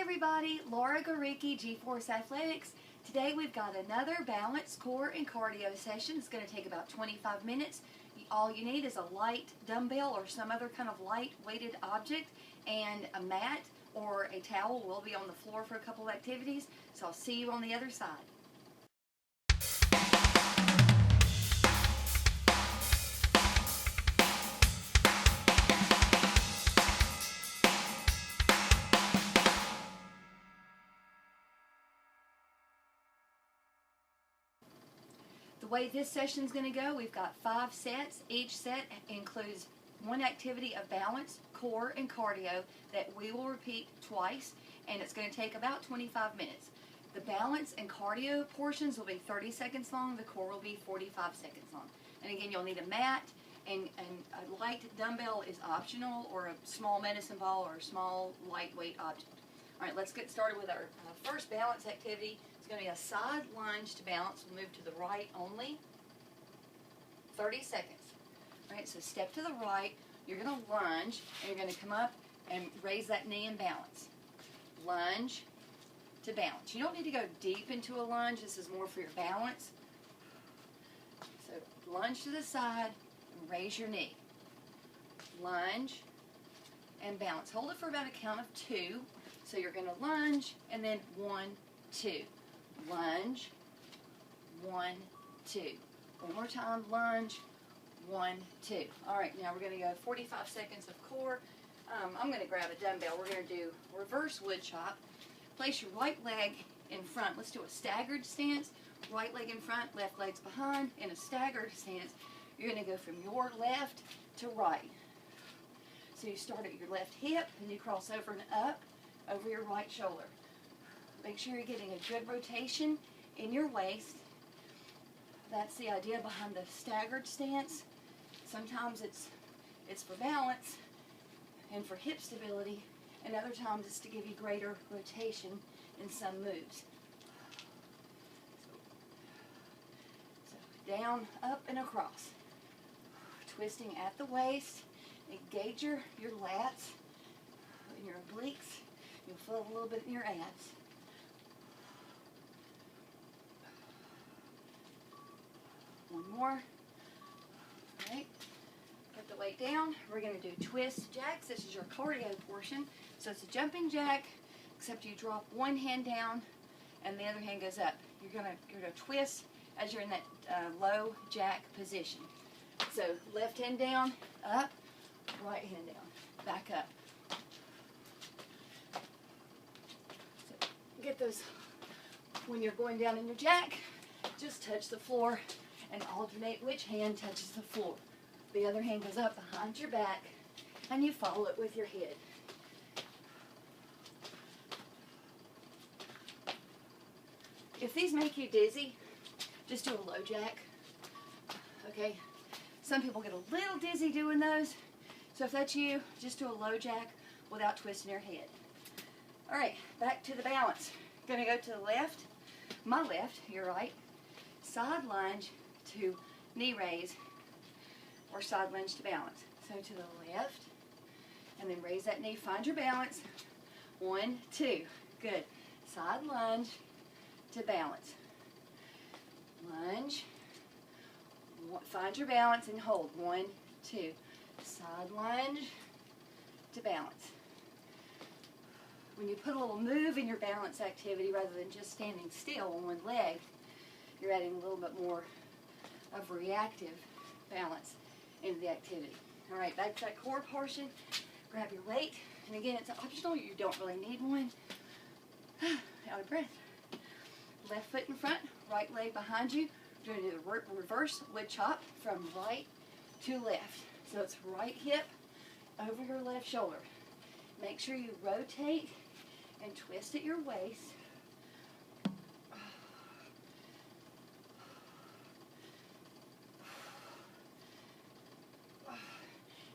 everybody, Laura Gorycki, G-Force Athletics. Today we've got another balance, core, and cardio session. It's going to take about 25 minutes. All you need is a light dumbbell or some other kind of light weighted object and a mat or a towel. We'll be on the floor for a couple of activities, so I'll see you on the other side. The way this session is going to go, we've got 5 sets. Each set includes one activity of balance, core, and cardio that we will repeat twice, and it's going to take about 25 minutes. The balance and cardio portions will be 30 seconds long. The core will be 45 seconds long. And again, you'll need a mat, and a light dumbbell is optional, or a small medicine ball, or a small lightweight object. All right, let's get started with our first balance activity. It's going to be a side lunge to balance. We'll move to the right only. 30 seconds. All right, so step to the right. You're going to lunge, and you're going to come up and raise that knee and balance. Lunge to balance. You don't need to go deep into a lunge. This is more for your balance. So lunge to the side and raise your knee. Lunge and balance. Hold it for about a count of 2. So you're going to lunge and then 1, 2. Lunge, 1, 2. One more time, lunge, 1, 2. All right, now we're going to go 45 seconds of core. I'm going to grab a dumbbell. We're going to do reverse woodchop. Place your right leg in front. Let's do a staggered stance. Right leg in front, left leg's behind. In a staggered stance, you're going to go from your left to right. So you start at your left hip, and you cross over and up over your right shoulder. Make sure you're getting a good rotation in your waist. That's the idea behind the staggered stance. Sometimes it's for balance and for hip stability, and other times it's to give you greater rotation in some moves. So down, up, and across. Twisting at the waist. Engage your lats and your obliques. You'll feel a little bit in your abs. One more. All right. Put the weight down. We're going to do twist jacks. This is your cardio portion. So it's a jumping jack, except you drop one hand down and the other hand goes up. You're going to twist as you're in that low jack position. So left hand down, up, right hand down, back up. So get those, when you're going down in your jack, just touch the floor and alternate which hand touches the floor. The other hand goes up behind your back, and you follow it with your head. If these make you dizzy, just do a low jack. Okay? Some people get a little dizzy doing those, so if that's you, just do a low jack without twisting your head. All right, back to the balance. Gonna go to the left, my left, your right, side lunge to knee raise, or side lunge to balance. So to the left, and then raise that knee, find your balance. 1, 2, good. Side lunge to balance. Lunge, find your balance and hold. 1, 2. Side lunge to balance. When you put a little move in your balance activity rather than just standing still on one leg, you're adding a little bit more of reactive balance into the activity. All right, back to that core portion. Grab your weight, and again, it's optional. You don't really need one. Out of breath. Left foot in front, right leg behind you. You're going to do the reverse woodchop from right to left. So it's right hip over your left shoulder. Make sure you rotate and twist at your waist.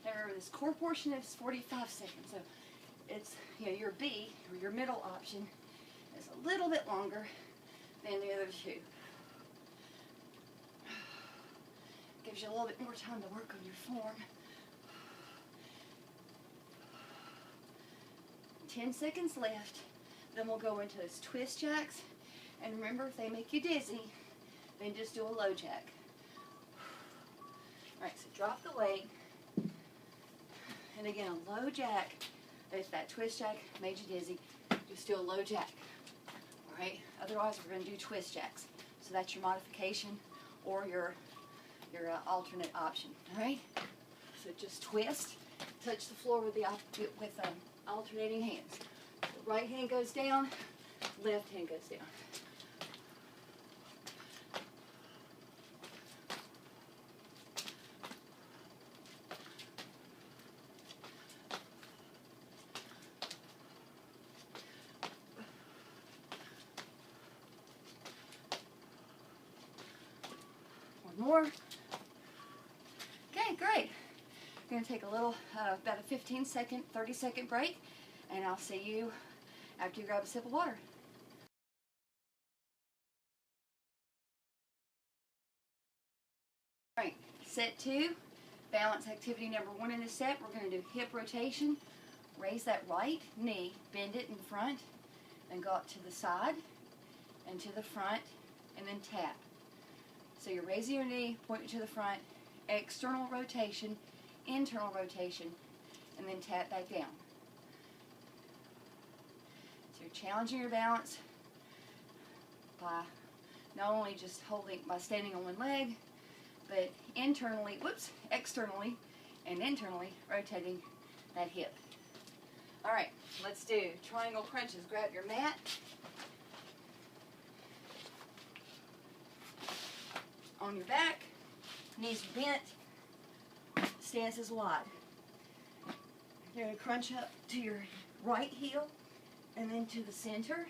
Now remember, this core portion is 45 seconds, so it's, your B, or your middle option, is a little bit longer than the other two. Gives you a little bit more time to work on your form. 10 seconds left. Then we'll go into those twist jacks. And remember, if they make you dizzy, then just do a low jack. All right, so drop the weight. And again, a low jack. If that twist jack made you dizzy, just do a low jack. All right, otherwise we're going to do twist jacks. So that's your modification or your alternate option. All right, so just twist, touch the floor with alternating hands. The right hand goes down, left hand goes down. More. Okay, great. We're going to take a little, about a 15-second, 30-second break, and I'll see you after you grab a sip of water. All right, set 2, balance activity number 1 in this set. We're going to do hip rotation. Raise that right knee, bend it in front, and go up to the side and to the front, and then tap. So you're raising your knee, pointing to the front, external rotation, internal rotation, and then tap back down. So you're challenging your balance by not only just by standing on one leg, but externally and internally rotating that hip. All right, let's do triangle crunches. Grab your mat. On your back, knees bent, stance is wide. You're going to crunch up to your right heel, and then to the center,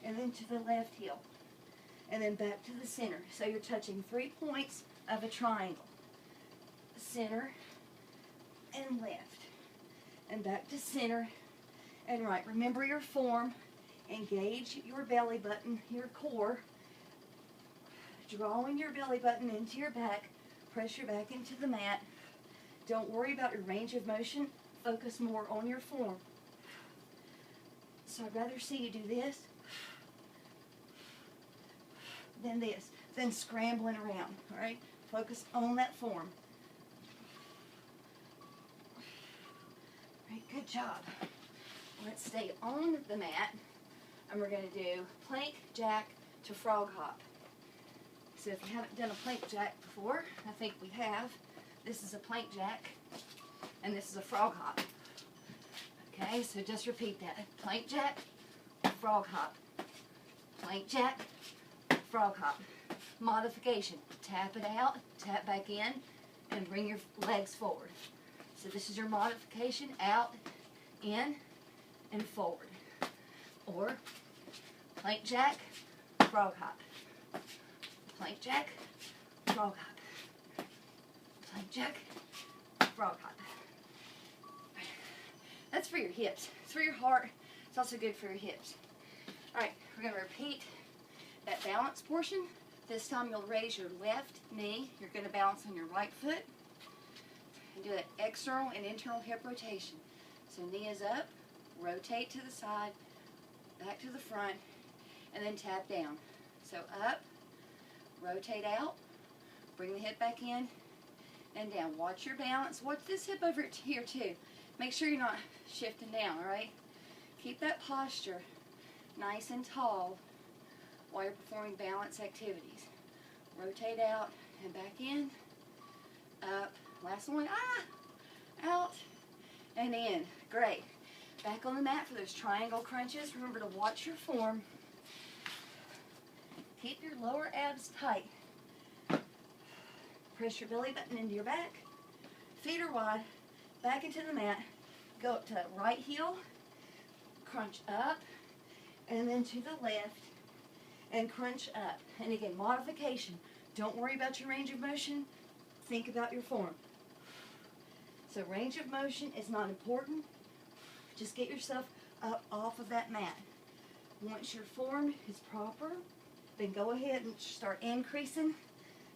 and then to the left heel, and then back to the center. So you're touching 3 points of a triangle. Center and left, and back to center and right. Remember your form. Engage your belly button, your core. Drawing your belly button into your back, press your back into the mat. Don't worry about your range of motion, focus more on your form. So I'd rather see you do this than this, than scrambling around, all right? Focus on that form. All right, good job. Let's stay on the mat, and we're going to do plank, jack to frog hop. So if you haven't done a plank jack before, I think we have. This is a plank jack, and this is a frog hop. Okay, so just repeat that. Plank jack, frog hop. Plank jack, frog hop. Modification. Tap it out, tap back in, and bring your legs forward. So this is your modification. Out, in, and forward. Or plank jack, frog hop. Plank jack, frog hop. Plank jack, frog hop. That's for your hips. It's for your heart. It's also good for your hips. All right, we're going to repeat that balance portion. This time you'll raise your left knee. You're going to balance on your right foot. And do that external and internal hip rotation. So knee is up, rotate to the side, back to the front, and then tap down. So up, rotate out, bring the hip back in, and down. Watch your balance. Watch this hip over here too. Make sure you're not shifting down, all right? Keep that posture nice and tall while you're performing balance activities. Rotate out and back in, up, last one, out, and in. Great. Back on the mat for those triangle crunches. Remember to watch your form. Keep your lower abs tight. Press your belly button into your back. Feet are wide. Back into the mat. Go up to that right heel. Crunch up. And then to the left. And crunch up. And again, modification. Don't worry about your range of motion. Think about your form. So range of motion is not important. Just get yourself up off of that mat. Once your form is proper, then go ahead and start increasing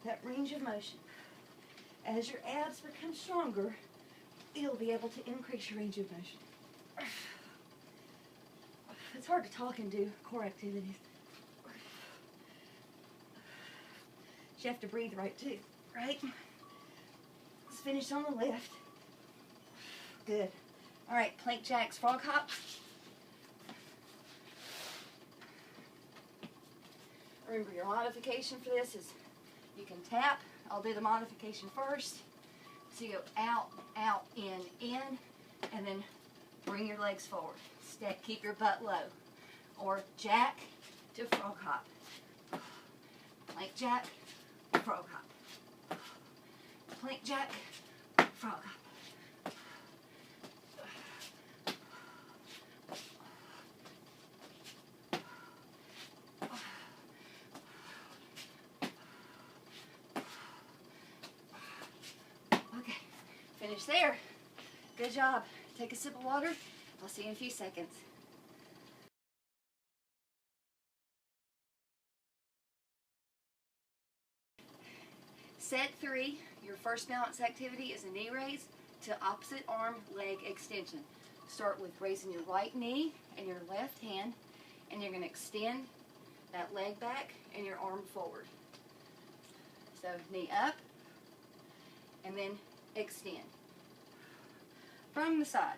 that range of motion. As your abs become stronger, you'll be able to increase your range of motion. It's hard to talk and do core activities. You have to breathe right too, right? Let's finish on the lift. Good. All right, plank jacks, frog hop. Remember, your modification for this is you can tap. I'll do the modification first. So you go out, out, in, and then bring your legs forward. Keep your butt low. Or jack to frog hop. Plank jack, frog hop. Plank jack, frog hop. Okay, finish there. Good job. Take a sip of water. I'll see you in a few seconds. Set 3, your first balance activity is a knee raise to opposite arm leg extension. Start with raising your right knee and your left hand, and you're going to extend that leg back and your arm forward. So knee up, and then extend. From the side,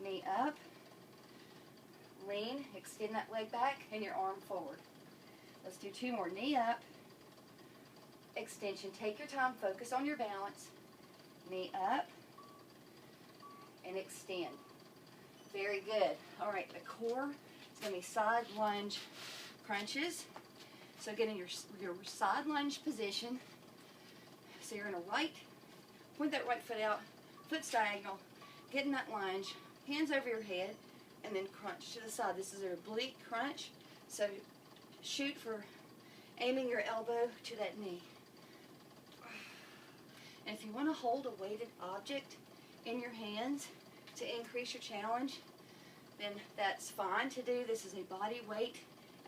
knee up, lean, extend that leg back and your arm forward. Let's do 2 more. Knee up, extension. Take your time, focus on your balance. Knee up and extend. Very good. All right, the core is going to be side lunge crunches. So get in your side lunge position. So you're in a right, point that right foot out, foot's diagonal, get in that lunge, hands over your head, and then crunch to the side. This is an oblique crunch, so shoot for aiming your elbow to that knee. And if you want to hold a weighted object in your hands to increase your challenge, then that's fine to do. This is a body weight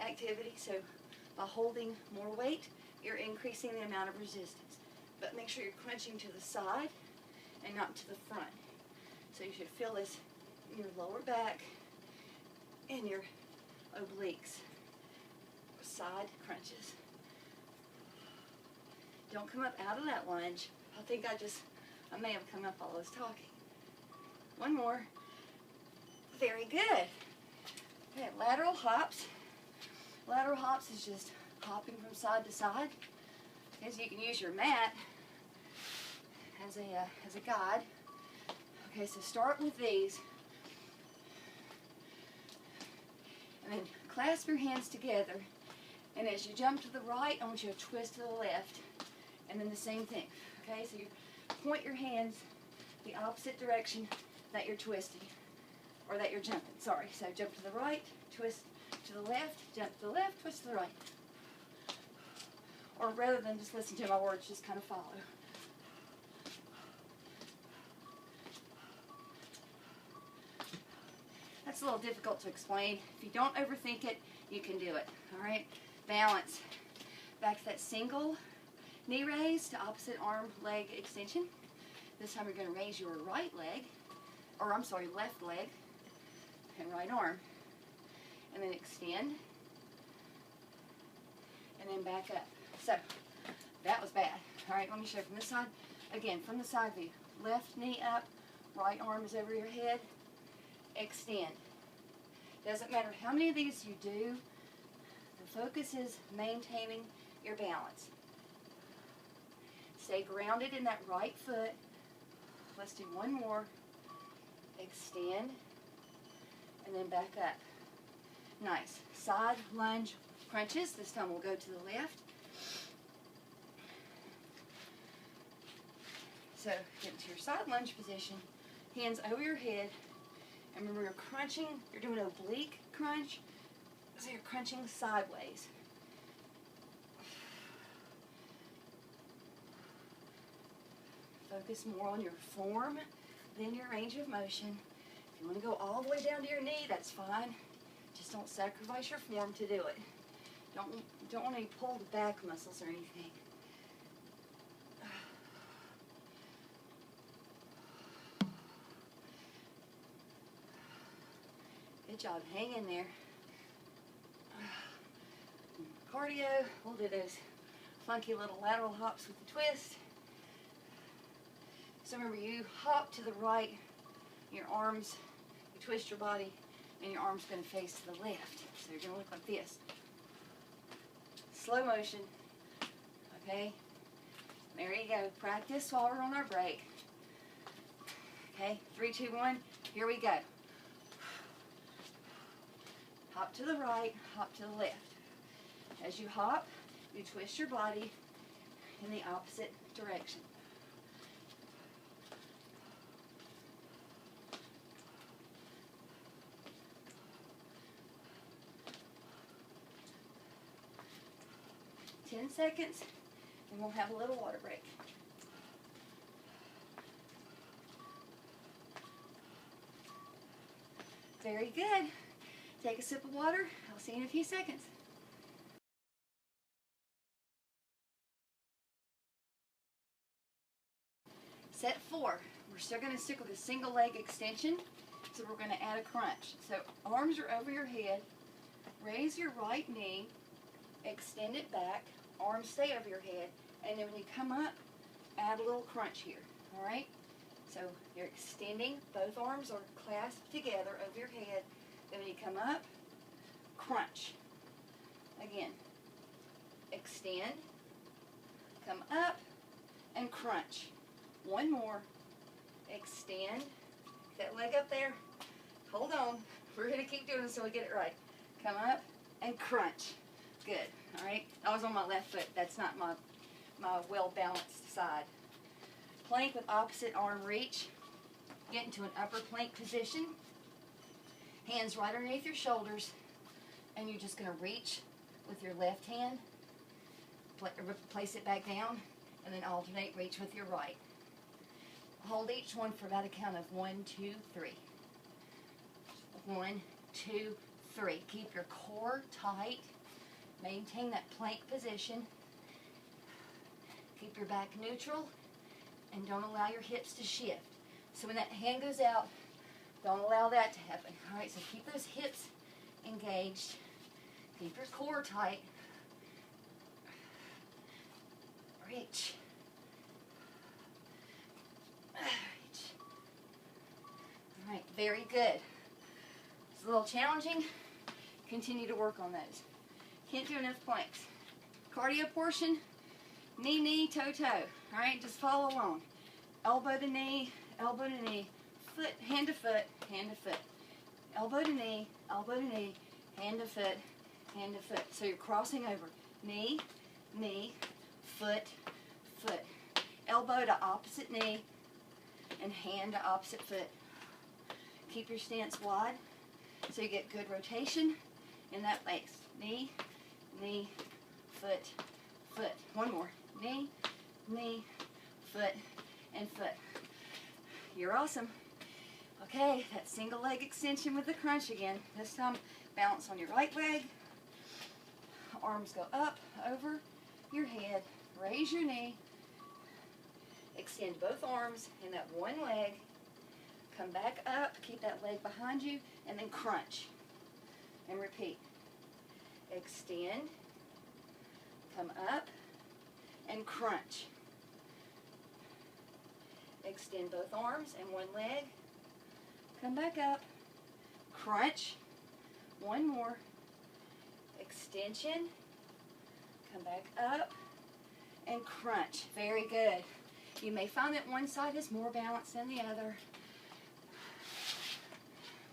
activity, so by holding more weight, you're increasing the amount of resistance. But make sure you're crunching to the side and not to the front. So you should feel this in your lower back and your obliques. Side crunches. Don't come up out of that lunge. I may have come up while I was talking. One more. Very good. Okay, lateral hops. Lateral hops is just hopping from side to side. As you can use your mat as a guide. Okay, so start with these. And then clasp your hands together. And as you jump to the right, I want you to twist to the left. And then the same thing. Okay, so you point your hands the opposite direction that you're twisting. Or that you're jumping, sorry. So jump to the right, twist to the left, jump to the left, twist to the right. Or rather than just listen to my words, just kind of follow. That's a little difficult to explain. If you don't overthink it, you can do it. All right? Balance. Back to that single knee raise to opposite arm leg extension. This time you're going to raise your right leg, or I'm sorry, left leg and right arm. And then extend. And then back up. So, that was bad. All right, let me show you from this side. Again, from the side view. Left knee up, right arm is over your head. Extend. Doesn't matter how many of these you do, the focus is maintaining your balance. Stay grounded in that right foot. Let's do one more. Extend. And then back up. Nice. Side lunge crunches. This time we'll go to the left. So get into your side lunge position. Hands over your head. And remember, you're crunching. You're doing an oblique crunch. So you're crunching sideways. Focus more on your form than your range of motion. If you want to go all the way down to your knee, that's fine. Just don't sacrifice your form to do it. Don't want any pulled back muscles or anything. Good job. Hang in there. Cardio. We'll do those funky little lateral hops with the twist. So remember, you hop to the right, your arms, you twist your body, and your arm's going to face to the left. So you're going to look like this. Slow motion. Okay? There you go. Practice while we're on our break. Okay? 3, 2, 1. Here we go. Hop to the right, hop to the left. As you hop, you twist your body in the opposite direction. 10 seconds, and we'll have a little water break. Very good. Take a sip of water. I'll see you in a few seconds. Set 4. We're still going to stick with a single leg extension, so we're going to add a crunch. So arms are over your head. Raise your right knee. Extend it back. Arms stay over your head. And then when you come up, add a little crunch here. All right? So you're extending. Both arms are clasped together over your head. Then when you come up, crunch. Again. Extend. Come up and crunch. One more. Extend. That leg up there. Hold on. We're going to keep doing this until we get it right. Come up and crunch. Good. All right. I was on my left foot. That's not my well-balanced side. Plank with opposite arm reach. Get into an upper plank position. Hands right underneath your shoulders. And you're just going to reach with your left hand. Place it back down. And then alternate reach with your right. Hold each one for about a count of 1, 2, 3. 1, 2, 3. Keep your core tight. Maintain that plank position. Keep your back neutral. And don't allow your hips to shift. So when that hand goes out, don't allow that to happen. All right, so keep those hips engaged. Keep your core tight. Reach. Reach. All right, very good. It's a little challenging. Continue to work on those. Can't do enough planks. Cardio portion, knee, knee, toe, toe. All right, just follow along. Elbow to knee, foot, hand to foot, hand to foot. Elbow to knee, hand to foot, hand to foot. So you're crossing over. Knee, knee, foot, foot. Elbow to opposite knee and hand to opposite foot. Keep your stance wide so you get good rotation in that place. Knee, knee, foot, foot. One more. Knee, knee, foot, and foot. You're awesome. Okay, that single leg extension with the crunch again. This time, balance on your right leg. Arms go up, over your head. Raise your knee. Extend both arms in that one leg. Come back up, keep that leg behind you, and then crunch. And repeat. Extend, come up, and crunch. Extend both arms and one leg. Come back up, crunch. One more. Extension, come back up, and crunch. Very good. You may find that one side is more balanced than the other.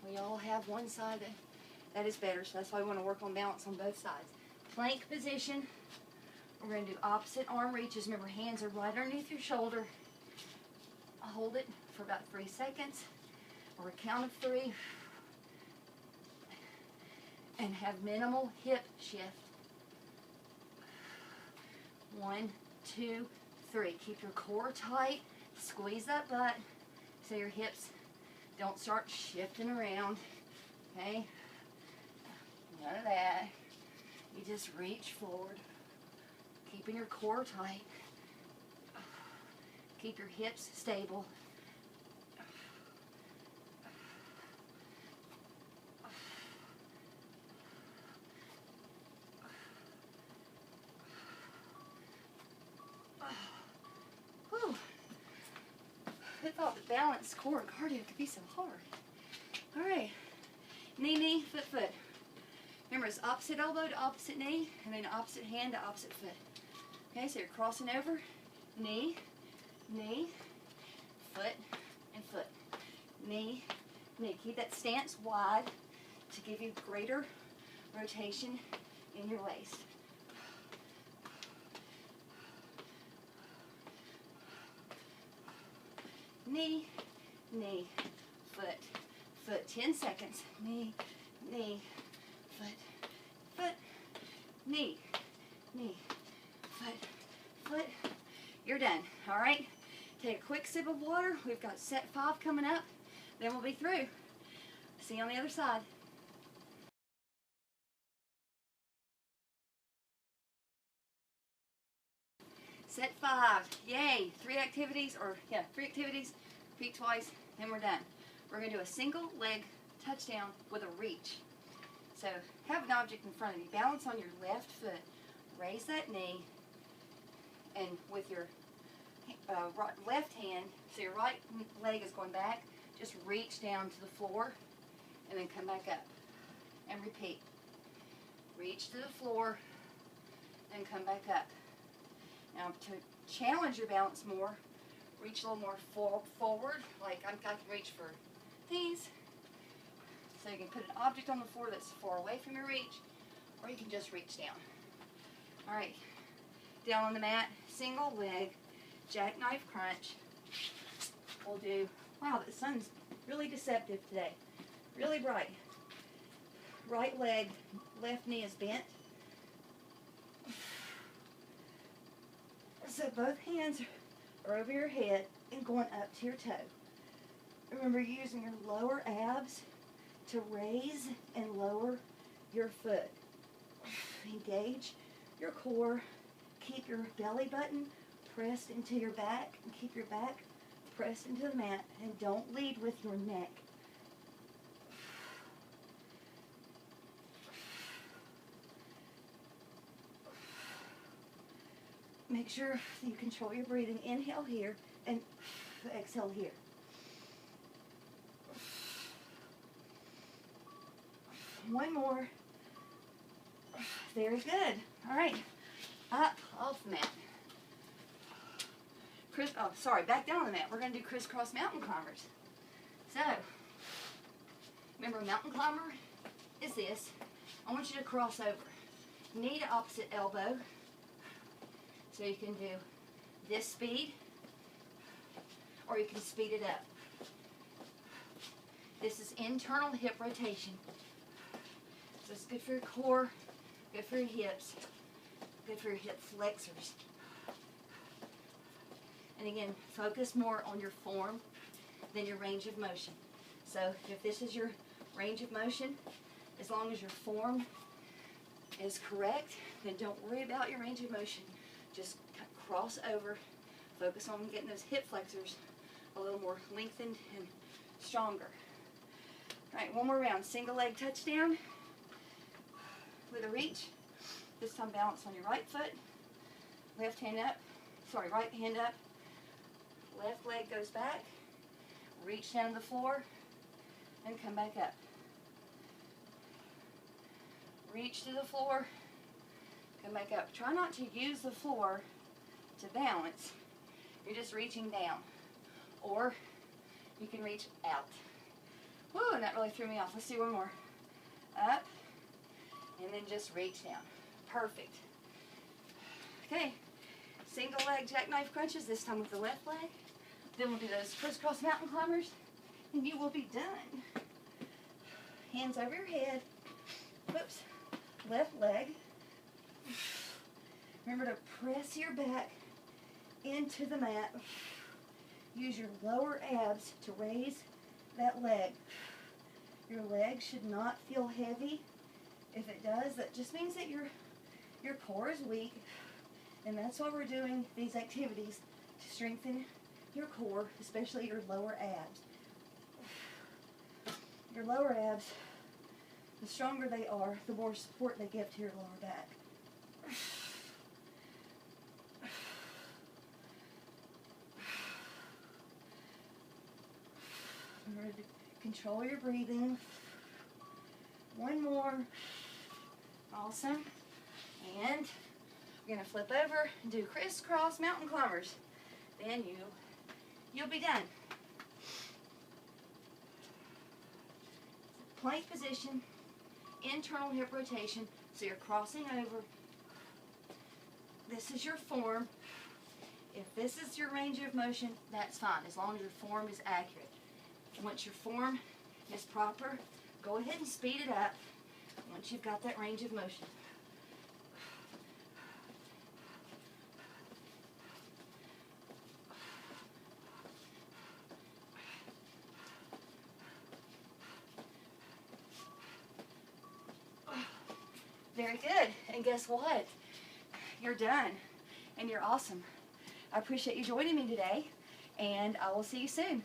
We all have one side that is better, so that's why we want to work on balance on both sides. Plank position. We're going to do opposite arm reaches. Remember, hands are right underneath your shoulder. Hold it for about 3 seconds, or a count of 3. And have minimal hip shift. 1, 2, 3. Keep your core tight. Squeeze that butt so your hips don't start shifting around. Okay? None of that. You just reach forward. Keeping your core tight. Keep your hips stable. thought the balance, core, and cardio could be so hard. All right. Knee, knee, foot, foot. Remember, it's opposite elbow to opposite knee, and then opposite hand to opposite foot. Okay, so you're crossing over, knee, knee, foot, and foot. Knee, knee. Keep that stance wide to give you greater rotation in your waist. Knee, knee, foot, foot. 10 seconds. Knee, knee, foot, foot, knee, knee, foot, foot. You're done. All right? Take a quick sip of water. We've got set 5 coming up. Then we'll be through. See you on the other side. Set 5. Yay. 3 activities, repeat twice, then we're done. We're going to do a single leg touchdown with a reach. So have an object in front of you. Balance on your left foot. Raise that knee, and with your left hand, so your right leg is going back, just reach down to the floor and then come back up. And repeat. Reach to the floor and come back up. Now to challenge your balance more, reach a little more forward, like I can reach for these. So you can put an object on the floor that's far away from your reach, or you can just reach down. All right, down on the mat, single leg, jackknife crunch. We'll do, wow, the sun's really deceptive today, really bright. Right leg, left knee is bent. So both hands are over your head and going up to your toe. Remember using your lower abs to raise and lower your foot. Engage your core. Keep your belly button pressed into your back, and keep your back pressed into the mat, and don't lead with your neck. Make sure you control your breathing. Inhale here and exhale here. One more. Very good. All right. Up off the mat. Back down on the mat. We're going to do crisscross mountain climbers. So, remember, a mountain climber is this. I want you to cross over. Knee to opposite elbow. So you can do this speed, or you can speed it up. This is internal hip rotation. So it's good for your core, good for your hips, good for your hip flexors. And again, focus more on your form than your range of motion. So if this is your range of motion, as long as your form is correct, then don't worry about your range of motion. Just cross over, focus on getting those hip flexors a little more lengthened and stronger. All right, one more round. Single leg touchdown with a reach. This time balance on your right foot. Right hand up. Left leg goes back. Reach down to the floor and come back up. Reach to the floor. Come back up. Try not to use the floor to balance. You're just reaching down. Or you can reach out. Woo, and that really threw me off. Let's do one more. Up, and then just reach down. Perfect. Okay, single leg jackknife crunches, this time with the left leg. Then we'll do those crisscross mountain climbers, and you will be done. Hands over your head. Whoops. Left leg. Remember to press your back into the mat. Use your lower abs to raise that leg. Your leg should not feel heavy. If it does, that just means that your core is weak. And that's why we're doing these activities, to strengthen your core, especially your lower abs. Your lower abs, the stronger they are, the more support they give to your lower back. Control your breathing. One more. Awesome. And we're going to flip over and do crisscross mountain climbers. Then you'll be done. Plank position, internal hip rotation, so you're crossing over. This is your form. If this is your range of motion, that's fine, as long as your form is accurate. Once your form is proper, go ahead and speed it up once you've got that range of motion. Very good. And guess what? You're done. And you're awesome. I appreciate you joining me today, and I will see you soon.